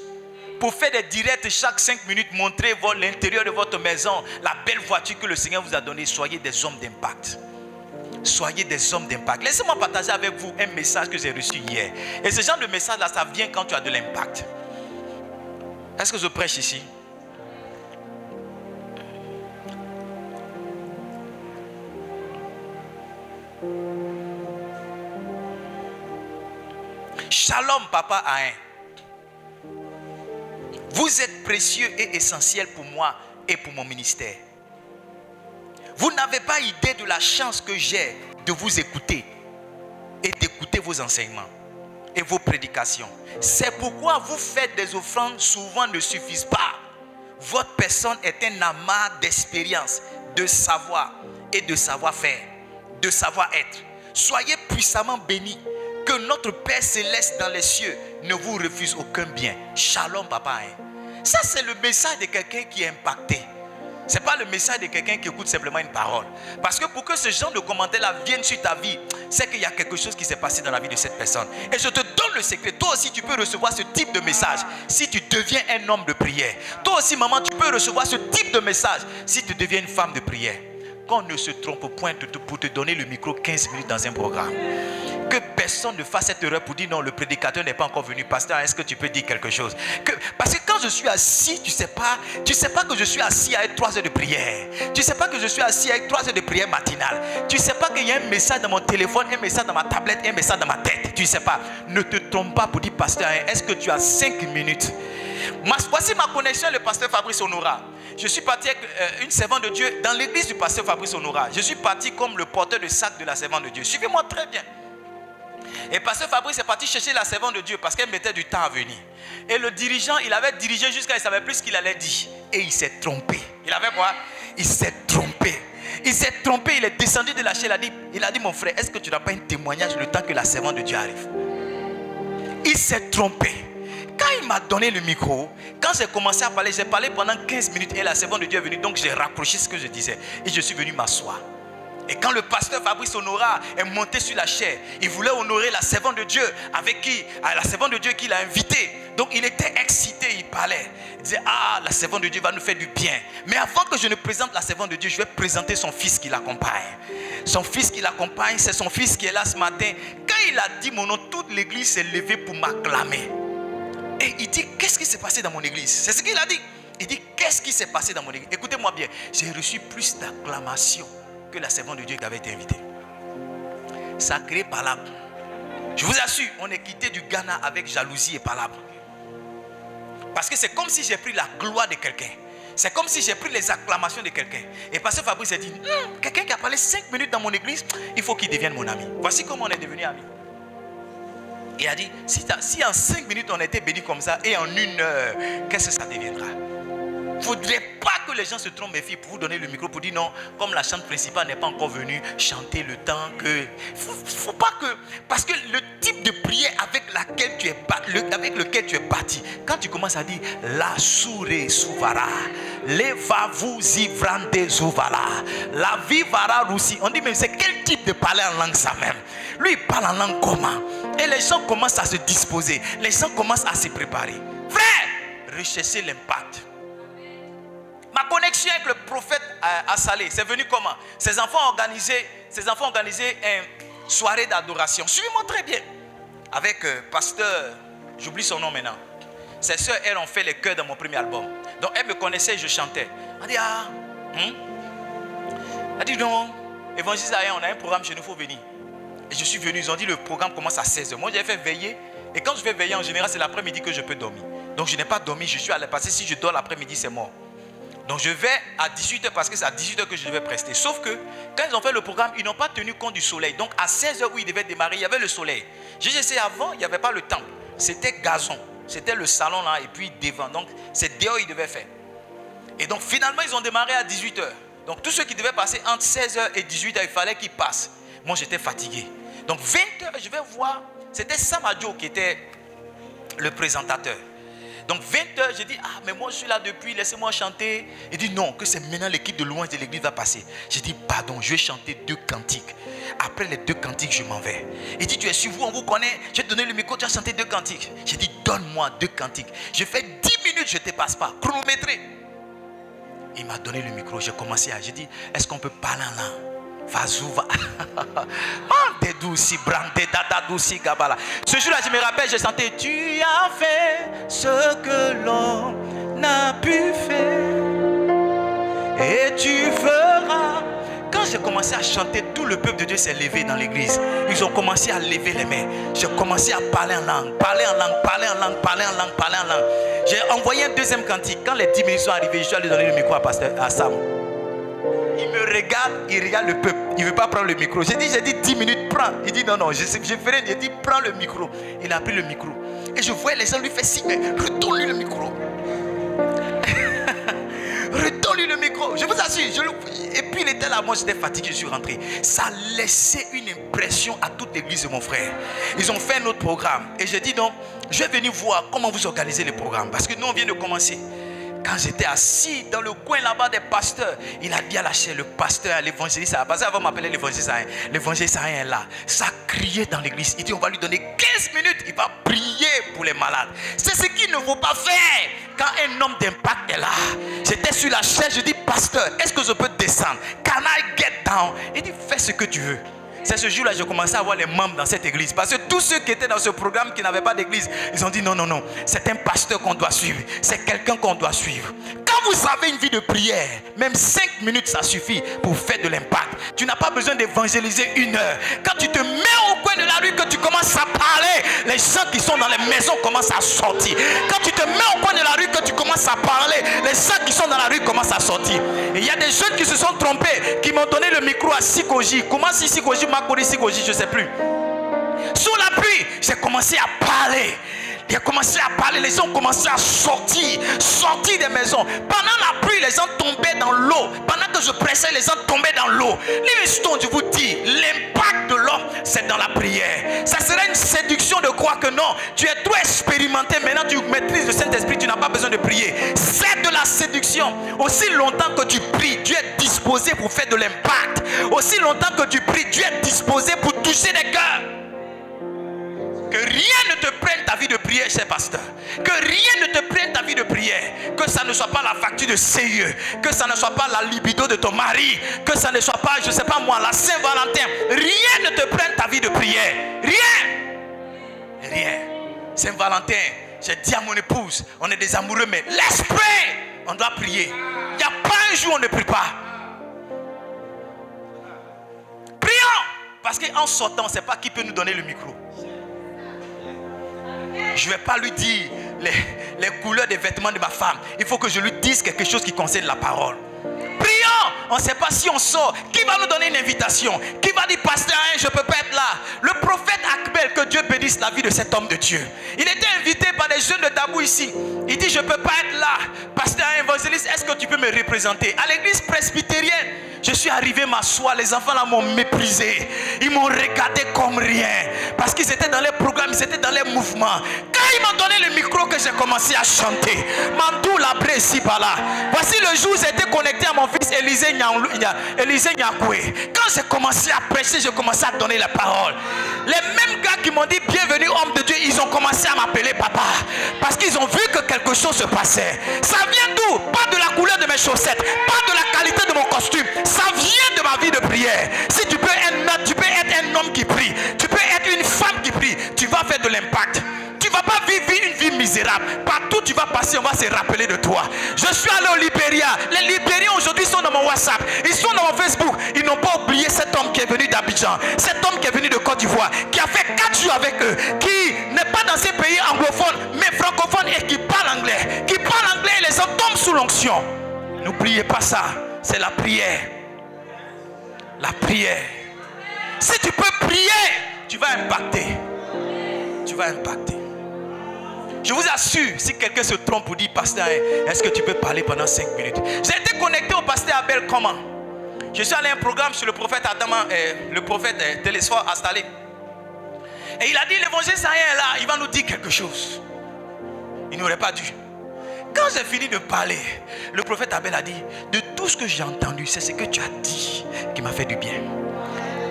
Pour faire des directs chaque 5 minutes, montrer l'intérieur de votre maison, la belle voiture que le Seigneur vous a donnée. Soyez des hommes d'impact. Soyez des hommes d'impact. Laissez-moi partager avec vous un message que j'ai reçu hier. Et ce genre de message-là, ça vient quand tu as de l'impact. Est-ce que je prêche ici? Shalom, papa Ain. Vous êtes précieux et essentiel pour moi et pour mon ministère. Vous n'avez pas idée de la chance que j'ai de vous écouter et d'écouter vos enseignements et vos prédications. C'est pourquoi vous faites des offrandes souvent ne suffisent pas. Votre personne est un amas d'expérience, de savoir et de savoir-faire, de savoir-être. Soyez puissamment bénis. Que notre Père Céleste dans les cieux ne vous refuse aucun bien. Shalom, papa. Ça, c'est le message de quelqu'un qui est impacté. Ce n'est pas le message de quelqu'un qui écoute simplement une parole. Parce que pour que ce genre de commentaires-là vienne sur ta vie, c'est qu'il y a quelque chose qui s'est passé dans la vie de cette personne. Et je te donne le secret. Toi aussi, tu peux recevoir ce type de message si tu deviens un homme de prière. Toi aussi, maman, tu peux recevoir ce type de message si tu deviens une femme de prière. Qu'on ne se trompe point pour te donner le micro 15 minutes dans un programme. Que personne ne fasse cette erreur pour dire non, le prédicateur n'est pas encore venu. Pasteur, est-ce que tu peux dire quelque chose? Parce que quand je suis assis, tu sais pas que je suis assis avec 3 heures de prière. Tu ne sais pas que je suis assis avec 3 heures de prière matinale. Tu ne sais pas qu'il y a un message dans mon téléphone, un message dans ma tablette, un message dans ma tête. Tu ne sais pas. Ne te trompe pas pour dire, pasteur, est-ce que tu as 5 minutes? Voici ma connexion avec le pasteur Fabrice Honora. Je suis parti avec une servante de Dieu dans l'église du pasteur Fabrice Honora. Je suis parti comme le porteur de sac de la servante de Dieu. Suivez-moi très bien. Et pasteur Fabrice est parti chercher la servante de Dieu parce qu'elle mettait du temps à venir. Et le dirigeant, il avait dirigé jusqu'à il ne savait plus ce qu'il allait dire. Et il s'est trompé. Il avait quoi? Il s'est trompé. Il s'est trompé, il est descendu de la chaise. Il a dit, mon frère, est-ce que tu n'as pas un témoignage le temps que la servante de Dieu arrive? Il s'est trompé. Quand il m'a donné le micro, quand j'ai commencé à parler, j'ai parlé pendant 15 minutes et la servante de Dieu est venue. Donc j'ai raccroché ce que je disais et je suis venu m'asseoir. Et quand le pasteur Fabrice Honora est monté sur la chaire, il voulait honorer la servante de Dieu la servante de Dieu qu'il a invitée. Donc il était excité, il parlait. Il disait, ah, la servante de Dieu va nous faire du bien. Mais avant que je ne présente la servante de Dieu, je vais présenter son fils qui l'accompagne. Son fils qui l'accompagne, c'est son fils qui est là ce matin. Quand il a dit mon nom, toute l'église s'est levée pour m'acclamer. Et il dit, qu'est-ce qui s'est passé dans mon église? C'est ce qu'il a dit. Il dit, qu'est-ce qui s'est passé dans mon église? Écoutez-moi bien, j'ai reçu plus d'acclamations que la servante de Dieu qui avait été invitée. Ça a créé palabre. Je vous assure, on est quitté du Ghana avec jalousie et palabre. Parce que c'est comme si j'ai pris la gloire de quelqu'un. C'est comme si j'ai pris les acclamations de quelqu'un. Et pasteur Fabrice a dit, quelqu'un qui a parlé 5 minutes dans mon église, il faut qu'il devienne mon ami. Voici comment on est devenu amis. Et il a dit, si en 5 minutes on était bénis comme ça, et en 1 heure, qu'est-ce que ça deviendra? Il ne faudrait pas que les gens se trompent, mes filles, pour vous donner le micro, pour dire non, comme la chante principale n'est pas encore venue, chantez le temps que... Faut pas que... Parce que le type de prière avec lequel tu es bâti, quand tu commences à dire la souré souvara, les va vous ivrande souvara, la vivara roussi, on dit mais c'est quel type de parler en langue ça même? Lui il parle en langue comment? Et les gens commencent à se disposer, les gens commencent à se préparer. Frère, recherchez l'impact. Ma connexion avec le prophète à Salé, c'est venu comment? Ses enfants ont organisé une soirée d'adoration. Suivez-moi très bien. Avec pasteur, j'oublie son nom maintenant. Ses soeurs, elles ont fait les chœurs dans mon premier album. Donc elles me connaissaient et je chantais. Elle dit, elle dit non, évangéliste Ayen, on a un programme chez nous, il faut venir. Et je suis venu, ils ont dit le programme commence à 16h. Moi j'ai fait veiller. Et quand je vais veiller en général, c'est l'après-midi que je peux dormir. Donc je n'ai pas dormi, je suis allé passer. Si je dors l'après-midi, c'est mort. Donc je vais à 18h parce que c'est à 18h que je devais prester. Sauf que quand ils ont fait le programme, ils n'ont pas tenu compte du soleil. Donc à 16h où ils devaient démarrer, il y avait le soleil. J'ai essayé avant, il n'y avait pas le temple. C'était gazon. C'était le salon là et puis devant. Donc c'est dehors ils devaient faire. Et donc finalement ils ont démarré à 18h. Donc tous ceux qui devaient passer entre 16h et 18h, il fallait qu'ils passent. Moi j'étais fatigué. Donc 20h, je vais voir. C'était Samadjo qui était le présentateur. Donc 20h, j'ai dit, mais moi je suis là depuis, laissez-moi chanter. Il dit non, que c'est maintenant l'équipe de louange de l'église va passer. J'ai dit, pardon, je vais chanter 2 cantiques. Après les 2 cantiques, je m'en vais. Il dit, tu es sur vous, on vous connaît. Je vais te donner le micro, tu vas chanter 2 cantiques. J'ai dit, donne-moi 2 cantiques. Je fais 10 minutes, je ne te passe pas, chronométré. Il m'a donné le micro, j'ai commencé à, j'ai dit, est-ce qu'on peut parler en langue? Fazouva. Ce jour-là, je me rappelle, j'ai chanté, tu as fait ce que l'homme n'a pu faire et tu feras. Quand j'ai commencé à chanter, tout le peuple de Dieu s'est levé dans l'église. Ils ont commencé à lever les mains. J'ai commencé à parler en langue, parler en langue, parler en langue, parler en langue, parler en langue. J'ai envoyé un 2e cantique. Quand les 10 minutes sont arrivés, je suis allé donner le micro à Sam. Il me regarde, il regarde le peuple. Il ne veut pas prendre le micro. J'ai dit 10 minutes, prends. Il dit non, je ferai. J'ai dit prends le micro. Il a pris le micro. Et je voyais les gens lui faire signe, mais retourne-lui le micro. Retourne-lui le micro. Je vous assure. Et puis il était là, moi j'étais fatigué, je suis rentré. Ça a laissé une impression à toute l'église de mon frère. Ils ont fait un autre programme. Et j'ai dit non, je vais venir voir comment vous organisez le programme. Parce que nous on vient de commencer. Quand j'étais assis dans le coin là-bas des pasteurs, il a dit à la chair, le pasteur, l'évangéliste, parce qu'avant m'appeler l'évangéliste, l'évangéliste est là. Ça criait dans l'église. Il dit on va lui donner 15 minutes, il va prier pour les malades. C'est ce qu'il ne faut pas faire quand un homme d'impact est là. J'étais sur la chaise, je dis pasteur, est-ce que je peux descendre? Can I get down? Il dit fais ce que tu veux. C'est ce jour-là que j'ai commencé à voir les membres dans cette église. Parce que tous ceux qui étaient dans ce programme qui n'avaient pas d'église, ils ont dit non, non, non. C'est un pasteur qu'on doit suivre. C'est quelqu'un qu'on doit suivre. Quand vous avez une vie de prière, même 5 minutes, ça suffit pour faire de l'impact. Tu n'as pas besoin d'évangéliser 1 heure. Quand tu te mets au coin de la rue, que tu commences à parler, les gens qui sont dans les maisons commencent à sortir. Quand tu te mets au coin de la rue, que tu commences à parler, les gens qui sont dans la rue commencent à sortir. Et il y a des jeunes qui se sont trompés, qui m'ont donné le micro à Sikoji. Comment si Sikoji Makori Sikoji, je ne sais plus. Sous la pluie, j'ai commencé à parler. Il a commencé à parler, les gens ont commencé à sortir des maisons. Pendant la pluie, les gens tombaient dans l'eau. Pendant que je pressais, les gens tombaient dans l'eau. Livingstone, je vous dis, l'impact de l'homme, c'est dans la prière. Ça serait une séduction de croire que non, tu es trop expérimenté, maintenant tu maîtrises le Saint-Esprit, tu n'as pas besoin de prier. C'est de la séduction. Aussi longtemps que tu pries, Dieu est disposé pour faire de l'impact. Aussi longtemps que tu pries, Dieu est disposé pour toucher des cœurs. Que rien ne te prenne ta vie de prière, cher pasteur. Que rien ne te prenne ta vie de prière. Que ça ne soit pas la facture de CIE. Que ça ne soit pas la libido de ton mari. Que ça ne soit pas, je ne sais pas moi, la Saint-Valentin. Rien ne te prenne ta vie de prière. Rien. Rien. Saint-Valentin, j'ai dit à mon épouse, on est des amoureux, mais l'esprit, on doit prier. Il n'y a pas un jour où on ne prie pas. Prions. Parce qu'en sortant, on ne sait pas qui peut nous donner le micro. Je ne vais pas lui dire les couleurs des vêtements de ma femme. Il faut que je lui dise quelque chose qui concerne la parole. Prions. On ne sait pas si on sort. Qui va nous donner une invitation? Qui va dire, pasteur, je ne peux pas être là? Le prophète Akbel, que Dieu bénisse la vie de cet homme de Dieu. Il était invité par des jeunes de Dabou ici. Il dit, je ne peux pas être là. Pasteur évangéliste, est-ce que tu peux me représenter? À l'église presbytérienne, je suis arrivé m'asseoir. Les enfants là m'ont méprisé. Ils m'ont regardé comme rien. Parce qu'ils étaient dans les programmes, ils étaient dans les mouvements. Quand ils m'ont donné le micro, que j'ai commencé à chanter. Mandou labré ici par là. Voici le jour où j'étais connecté à mon fils Élisée Nyakoué. Quand j'ai commencé à prêcher, j'ai commencé à donner la parole. Les mêmes gars qui m'ont dit bienvenue homme de Dieu, ils ont commencé à m'appeler papa. Parce qu'ils ont vu que quelque chose se passait. Ça vient d'où? Pas de la couleur de mes chaussettes, pas de la qualité de mon costume. Ça vient de ma vie de prière. Si tu peux être un homme qui prie, tu peux être une femme qui prie, tu vas faire de l'impact. Tu ne vas pas vivre une vie misérable. Partout où tu vas passer, on va se rappeler de toi. Je suis allé au Libéria. Les Libériens aujourd'hui sont dans mon WhatsApp. Ils sont dans mon Facebook. Ils n'ont pas oublié cet homme qui est venu d'Abidjan. Cet homme qui est venu de Côte d'Ivoire. Qui a fait 4 jours avec eux. Qui n'est pas dans ces pays anglophones, mais francophones et qui parle anglais. Qui parle anglais et les gens tombent sous l'onction. N'oubliez pas ça. C'est la prière. La prière. Si tu peux prier, tu vas impacter. Tu vas impacter. Je vous assure, si quelqu'un se trompe ou dit, pasteur, est-ce que tu peux parler pendant 5 minutes? J'ai été connecté au pasteur Abel comment? Je suis allé à un programme sur le prophète Adama, le prophète Télésphore installé. Et il a dit, l'évangile sahien est là, il va nous dire quelque chose. Il n'aurait pas dû. Quand j'ai fini de parler, le prophète Abel a dit, de tout ce que j'ai entendu, c'est ce que tu as dit qui m'a fait du bien.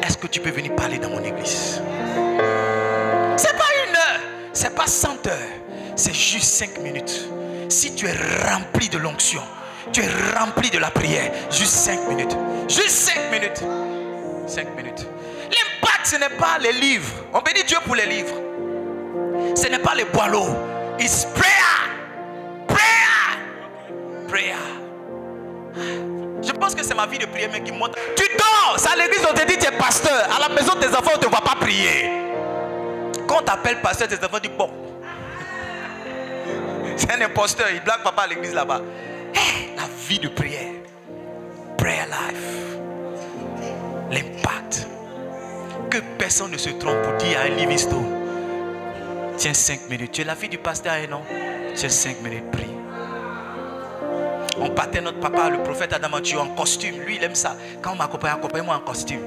Est-ce que tu peux venir parler dans mon église? C'est pas 1 heure, c'est pas 100 heures. C'est juste 5 minutes. Si tu es rempli de l'onction, tu es rempli de la prière, juste 5 minutes. Juste 5 minutes. 5 minutes. L'impact, ce n'est pas les livres. On bénit Dieu pour les livres. Ce n'est pas les boileaux. It's prayer. Prayer. Prayer. Je pense que c'est ma vie de prière mais qui monte. Tu dors. C'est à l'église on te dit tu es pasteur. À la maison tes enfants on ne te voit pas prier. Quand on t'appelle pasteur, tes enfants disent bon. C'est un imposteur, il blague papa à l'église là-bas. Hey, la vie de prière. Prayer life. L'impact. Que personne ne se trompe pour dire à un Livingstone. Tiens 5 minutes. Tu es la fille du pasteur, non? Tiens 5 minutes, prie. On partait notre papa, le prophète Adamantu, en costume. Lui, il aime ça. Quand on m'accompagne, accompagne-moi en costume.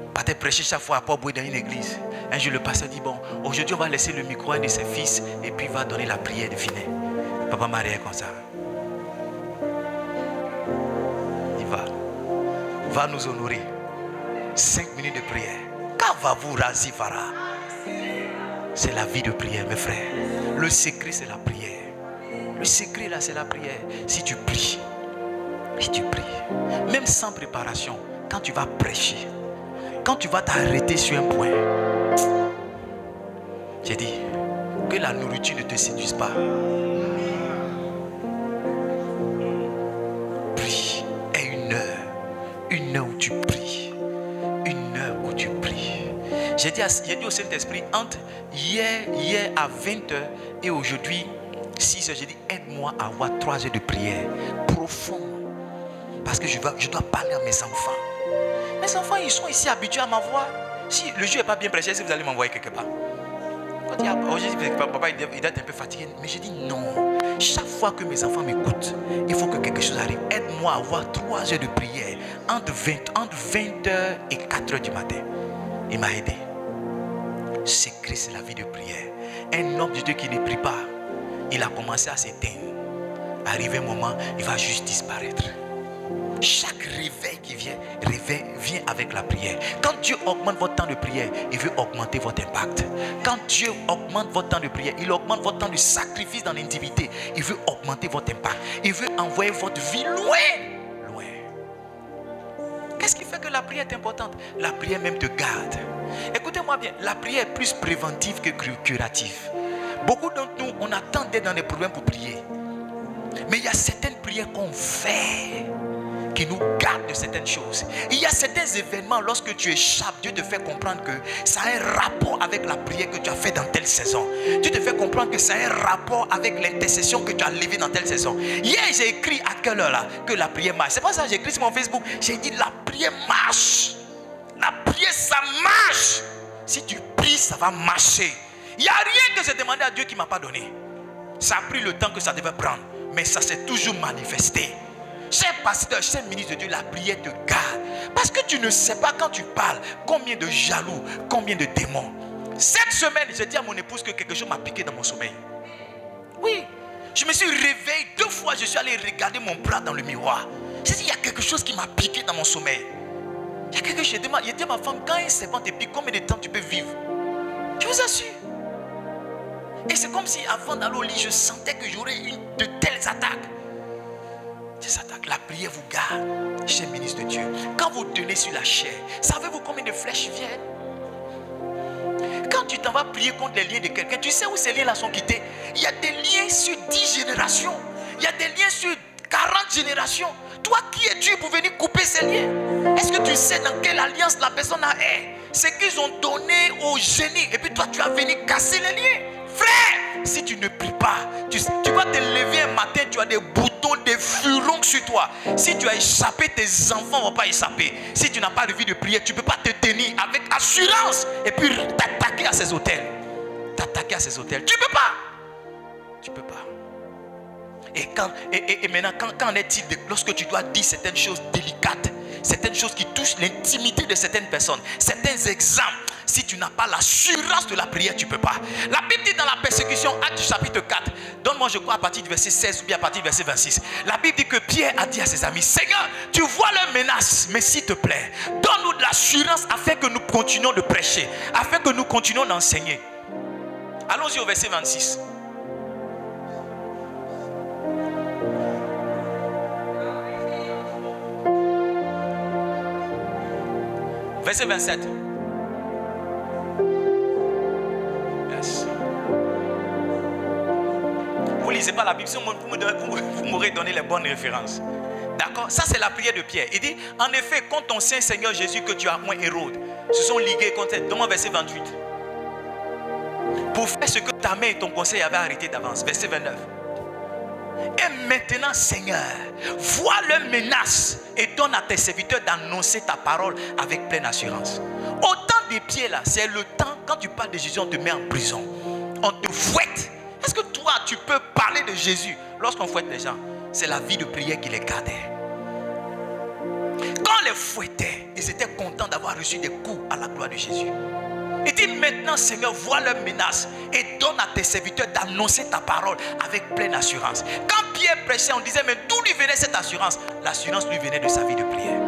On partait prêcher chaque fois à Port-Boué dans une église. Un jour, le pasteur dit, bon, aujourd'hui, on va laisser le micro à un de ses fils et puis il va donner la prière de finir. Papa m'a réagi comme ça. Il va nous honorer. 5 minutes de prière. Qu'avez-vous razi Farah? C'est la vie de prière, mes frères. Le secret, c'est la prière. Le secret, là, c'est la prière. Si tu pries, même sans préparation, quand tu vas prêcher, quand tu vas t'arrêter sur un point, j'ai dit que la nourriture ne te séduise pas. Prie. Et 1 heure où tu pries. 1 heure où tu pries. J'ai dit au Saint-Esprit, entre hier à 20h et aujourd'hui 6h, j'ai dit aide-moi à avoir 3 heures de prière profonde. Parce que je dois parler à mes enfants. Mes enfants, ils sont ici habitués à ma voix. Si le jeu n'est pas bien prêché, est-ce que vous allez m'envoyer quelque part? Aujourd'hui, papa, il doit être un peu fatigué. Mais j'ai dit non. Chaque fois que mes enfants m'écoutent, il faut que quelque chose arrive. Aide-moi à avoir 3 heures de prière entre 20h et 4h du matin. Il m'a aidé. Secret, c'est la vie de prière. Un homme de Dieu qui ne prie pas, il a commencé à s'éteindre. Arrivé un moment, il va juste disparaître. Chaque réveil qui vient avec la prière. Quand Dieu augmente votre temps de prière, il veut augmenter votre impact. Quand Dieu augmente votre temps de prière, il augmente votre temps de sacrifice dans l'intimité. Il veut augmenter votre impact. Il veut envoyer votre vie loin. Loin. Qu'est-ce qui fait que la prière est importante? La prière même te garde. Écoutez-moi bien, la prière est plus préventive que curative. Beaucoup d'entre nous, on attend d'être dans des problèmes pour prier. Mais il y a certaines prières qu'on fait qui nous gardent de certaines choses. Il y a certains événements, lorsque tu échappes, Dieu te fait comprendre que ça a un rapport avec la prière que tu as fait dans telle saison. Dieu te fait comprendre que ça a un rapport avec l'intercession que tu as levée dans telle saison. Hier, j'ai écrit à quelle heure là que la prière marche. C'est pas ça que j'ai écrit sur mon Facebook. J'ai dit la prière marche. La prière, ça marche. Si tu pries, ça va marcher. Il n'y a rien que j'ai demandé à Dieu qui ne m'a pas donné. Ça a pris le temps que ça devait prendre. Mais ça s'est toujours manifesté. Cher pasteur, cher ministre de Dieu, la prière te garde. Parce que tu ne sais pas quand tu parles combien de jaloux, combien de démons. Cette semaine, j'ai dit à mon épouse que quelque chose m'a piqué dans mon sommeil. Oui, je me suis réveillé 2 fois, je suis allé regarder mon bras dans le miroir. J'ai dit, il y a quelque chose qui m'a piqué dans mon sommeil. Il y a quelque chose, j'ai dit à ma femme, quand un serpent te pique, combien de temps tu peux vivre? Je vous assure. Et c'est comme si avant d'aller au lit, je sentais que j'aurais de telles attaques. Ces attaques, la prière vous garde, cher ministre de Dieu. Quand vous tenez sur la chair, savez-vous combien de flèches viennent? Quand tu t'en vas prier contre les liens de quelqu'un, tu sais où ces liens-là sont quittés? Il y a des liens sur 10 générations. Il y a des liens sur 40 générations. Toi, qui es-tu pour venir couper ces liens? Est-ce que tu sais dans quelle alliance la personne est? C'est qu'ils ont donné au génie. Et puis toi, tu vas venir casser les liens. Frère, si tu ne pries pas, tu vas te lever un matin, tu as des boutons, des furons sur toi. Si tu as échappé, tes enfants ne vont pas échapper. Si tu n'as pas de vie de prière, tu ne peux pas te tenir avec assurance et puis t'attaquer à ces hôtels. T'attaquer à ces hôtels. Tu ne peux pas. Tu ne peux pas. Et maintenant, quand est-il lorsque tu dois dire certaines choses délicates, certaines choses qui touchent l'intimité de certaines personnes, certains exemples, si tu n'as pas l'assurance de la prière, tu ne peux pas. La Bible dit dans la persécution, Actes chapitre 4, donne-moi je crois à partir du verset 16 ou bien à partir du verset 26. La Bible dit que Pierre a dit à ses amis, Seigneur, tu vois leurs menaces, mais s'il te plaît, donne-nous de l'assurance afin que nous continuions de prêcher, afin que nous continuions d'enseigner. Allons-y au verset 26. Verset 27. Yes. Vous ne lisez pas la Bible, vous m'aurez donné les bonnes références. D'accord? Ça, c'est la prière de Pierre. Il dit, en effet, contre ton Saint Seigneur Jésus que tu as moins Hérode, se sont ligués contre elle. Donne-moi verset 28. Pour faire ce que ta main et ton conseil avaient arrêté d'avance. Verset 29. Et maintenant, Seigneur, vois leurs menaces et donne à tes serviteurs d'annoncer ta parole avec pleine assurance. Au temps des pieds là, c'est le temps, quand tu parles de Jésus, on te met en prison. On te fouette. Est-ce que toi, tu peux parler de Jésus lorsqu'on fouette les gens? C'est la vie de prière qui les gardait. Quand on les fouettait, ils étaient contents d'avoir reçu des coups à la gloire de Jésus. Il dit maintenant, Seigneur, vois leurs menaces et donne à tes serviteurs d'annoncer ta parole avec pleine assurance. Quand Pierre prêchait, on disait, mais d'où lui venait cette assurance? L'assurance lui venait de sa vie de prière.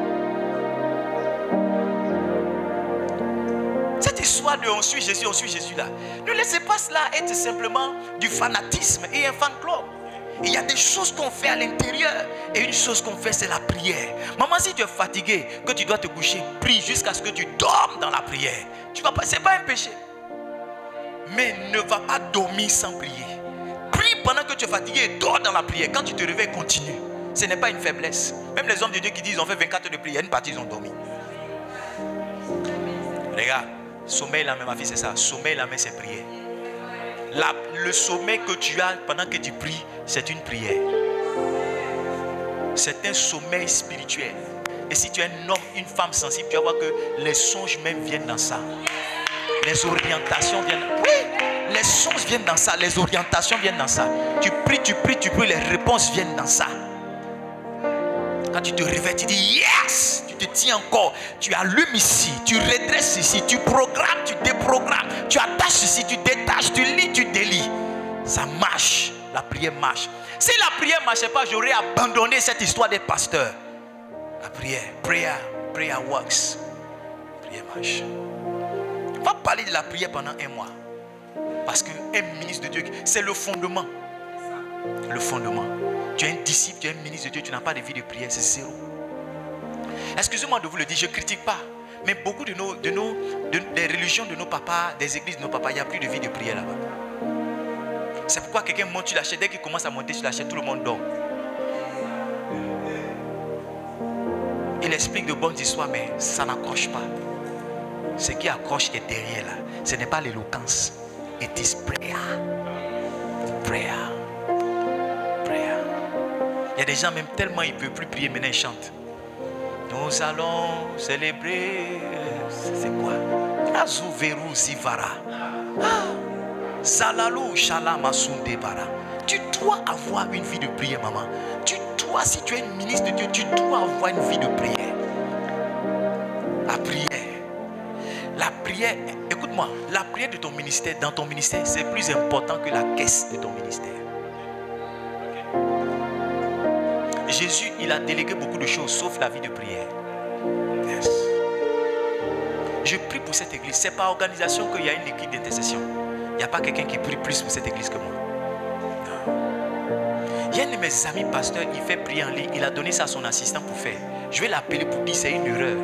Cette histoire de on suit Jésus là, ne laissez pas cela être simplement du fanatisme et un fan club. Il y a des choses qu'on fait à l'intérieur et une chose qu'on fait, c'est la prière. Maman, si tu es fatigué, que tu dois te coucher, prie jusqu'à ce que tu dormes dans la prière. Ce n'est pas un péché. Mais ne va pas dormir sans prier. Prie pendant que tu es fatigué et dors dans la prière. Quand tu te réveilles, continue. Ce n'est pas une faiblesse. Même les hommes de Dieu qui disent qu'ils ont fait 24 heures de prière, une partie ils ont dormi. Regarde, sommeil la main, ma fille, c'est ça. Sommeil la main, c'est prière. Le sommeil que tu as pendant que tu pries, c'est une prière. C'est un sommeil spirituel. Et si tu es un homme, une femme sensible, tu vas voir que les songes même viennent dans ça. Les orientations viennent. Oui, les songes viennent dans ça. Les orientations viennent dans ça. Tu pries, les réponses viennent dans ça. Quand tu te réveilles, tu dis yes, tu te tiens encore, tu allumes ici, tu redresses ici, tu programmes, tu déprogrammes, tu attaches ici, tu détaches, tu lis, tu délis. Ça marche, la prière marche. Si la prière ne marchait pas, j'aurais abandonné cette histoire des pasteurs. La prière. Prayer works. Prière marche. On va parler de la prière pendant un mois. Parce qu'un ministre de Dieu, c'est le fondement. Le fondement. Tu es un disciple, tu es un ministre de Dieu, tu n'as pas de vie de prière, c'est zéro. Excusez-moi de vous le dire, je ne critique pas. Mais beaucoup des religions de nos papas, des églises de nos papas, il n'y a plus de vie de prière là-bas. C'est pourquoi quelqu'un monte sur la chaise. Dès qu'il commence à monter sur la chaise, tout le monde dort. Il explique de bonnes histoires, mais ça n'accroche pas. Ce qui accroche est derrière là. Ce n'est pas l'éloquence. It is prayer. Prayer. Prayer. Il y a des gens, même tellement ils ne peuvent plus prier, maintenant ils chantent. Nous allons célébrer. C'est quoi? Azuveru Zivara. Zalalou Shalama Sundebara. Tu dois avoir une vie de prière, maman. Tu dois, si tu es une ministre de Dieu, tu dois avoir une vie de prière. La prière. La prière, écoute-moi, la prière de ton ministère, dans ton ministère, c'est plus important que la caisse de ton ministère. Jésus, il a délégué beaucoup de choses, sauf la vie de prière. Yes. Je prie pour cette église. C'est par organisation qu'il y a une équipe d'intercession. Il n'y a pas quelqu'un qui prie plus pour cette église que moi. Non. Il y a un de mes amis pasteurs, il fait prier en ligne. Il a donné ça à son assistant pour faire. Je vais l'appeler pour dire c'est une erreur.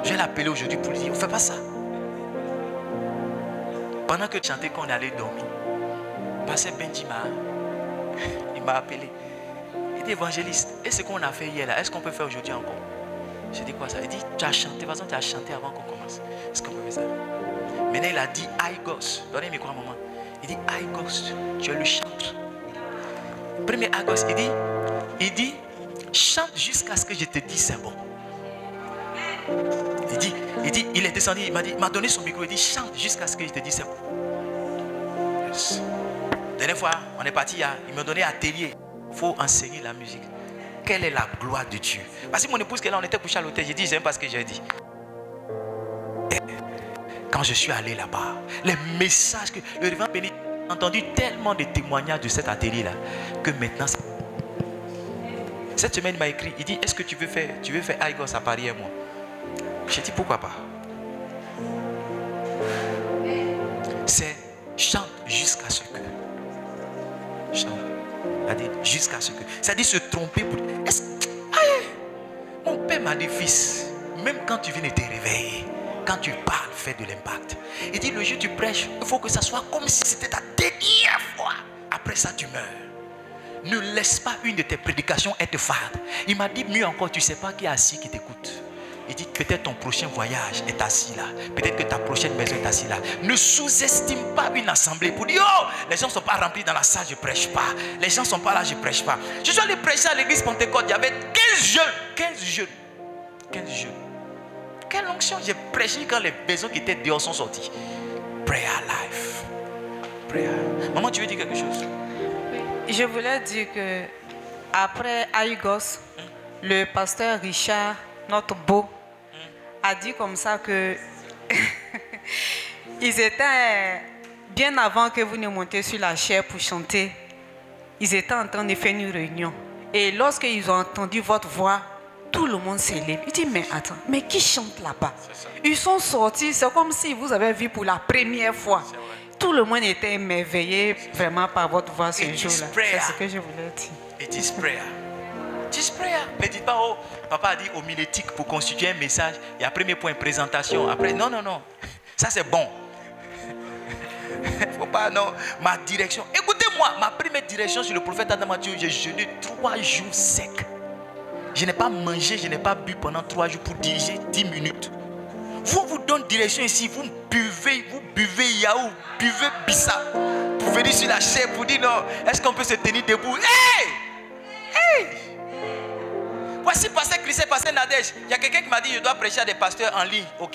Je vais l'appeler aujourd'hui pour lui dire, on ne fait pas ça. Pendant que tu chantais, quand on allait dormir, Pasteur Benjima, il m'a appelé. Il dit, évangéliste, et ce qu'on a fait hier là, est-ce qu'on peut faire aujourd'hui encore? J'ai dit quoi ça? Il dit, tu as chanté, de toute façon tu as chanté avant qu'on commence. Est-ce qu'on peut faire ça? Maintenant il a dit, Aïgos, donnez le micro à maman. Il dit, Aïgos, tu es le chanteur. Premier Aïgos, il dit, chante jusqu'à ce que je te dise c'est bon. Il est descendu, il m'a donné son micro, il dit chante jusqu'à ce que je te dise c'est bon. Yes. La dernière fois, on est parti, il m'a donné un atelier. Il faut enseigner la musique. Quelle est la gloire de Dieu? Parce que mon épouse, là, on était couché à l'hôtel, j'ai dit, j'aime pas ce que j'ai dit. Quand je suis allé là-bas, les messages que le révérend Béni a entendu tellement de témoignages de cet atelier-là que maintenant, cette semaine, il m'a écrit, il dit, est-ce que tu veux faire Aïgos à Paris et moi? J'ai dit, pourquoi pas? C'est chante jusqu'à ce que. Chante. Jusqu'à ce que. C'est-à-dire se tromper pour. Mon père m'a dit, fils, même quand tu viens de te réveiller, quand tu parles, fais de l'impact. Il dit, le jour où tu prêches, il faut que ça soit comme si c'était ta dernière fois. Après ça, tu meurs. Ne laisse pas une de tes prédications être fade. Il m'a dit, mieux encore, tu ne sais pas qui est assis qui t'écoute. Il dit, peut-être ton prochain voyage est assis là. Peut-être que ta prochaine maison est assise là. Ne sous-estime pas une assemblée pour dire, oh, les gens ne sont pas remplis dans la salle, je ne prêche pas. Les gens ne sont pas là, je ne prêche pas. Je suis allé prêcher à l'église Pentecôte, il y avait 15 jeunes. 15 jeunes. 15 jeunes. Quelle onction. J'ai prêché quand les maisons qui étaient dehors sont sorties. Prayer life. Prayer. Maman, tu veux dire quelque chose? Oui. Je voulais dire que après Aïgos, le pasteur Richard, notre beau, a dit comme ça que ils étaient, bien avant que vous ne montiez sur la chaire pour chanter, ils étaient en train de faire une réunion. Et lorsqu'ils ont entendu votre voix, tout le monde s'est levé. Il dit, mais attends, mais qui chante là-bas? Ils sont sortis, c'est comme si vous avez vu pour la première fois. Tout le monde était émerveillé vraiment par votre voix ce jour-là. C'est ce que je voulais dire. It is prayer. It is prayer. Ne dites pas, oh, papa a dit homilétique pour constituer un message. Il y a premier point, présentation. Après, non, non, non. Ça, c'est bon. Faut pas, non. Ma direction. Écoutez-moi, ma première direction sur le prophète Adam Mathieu, j'ai jeûné 3 jours secs. Je n'ai pas mangé, je n'ai pas bu pendant 3 jours pour diriger 10 minutes. Vous donne direction ici, vous buvez yaourt, buvez bissa. Pour venir sur la chair, pour dire non, est-ce qu'on peut se tenir debout? Hey! Hey! Voici pasteur Christ, pasteur Nadège. Il y a quelqu'un qui m'a dit, je dois prêcher à des pasteurs en ligne. Ok.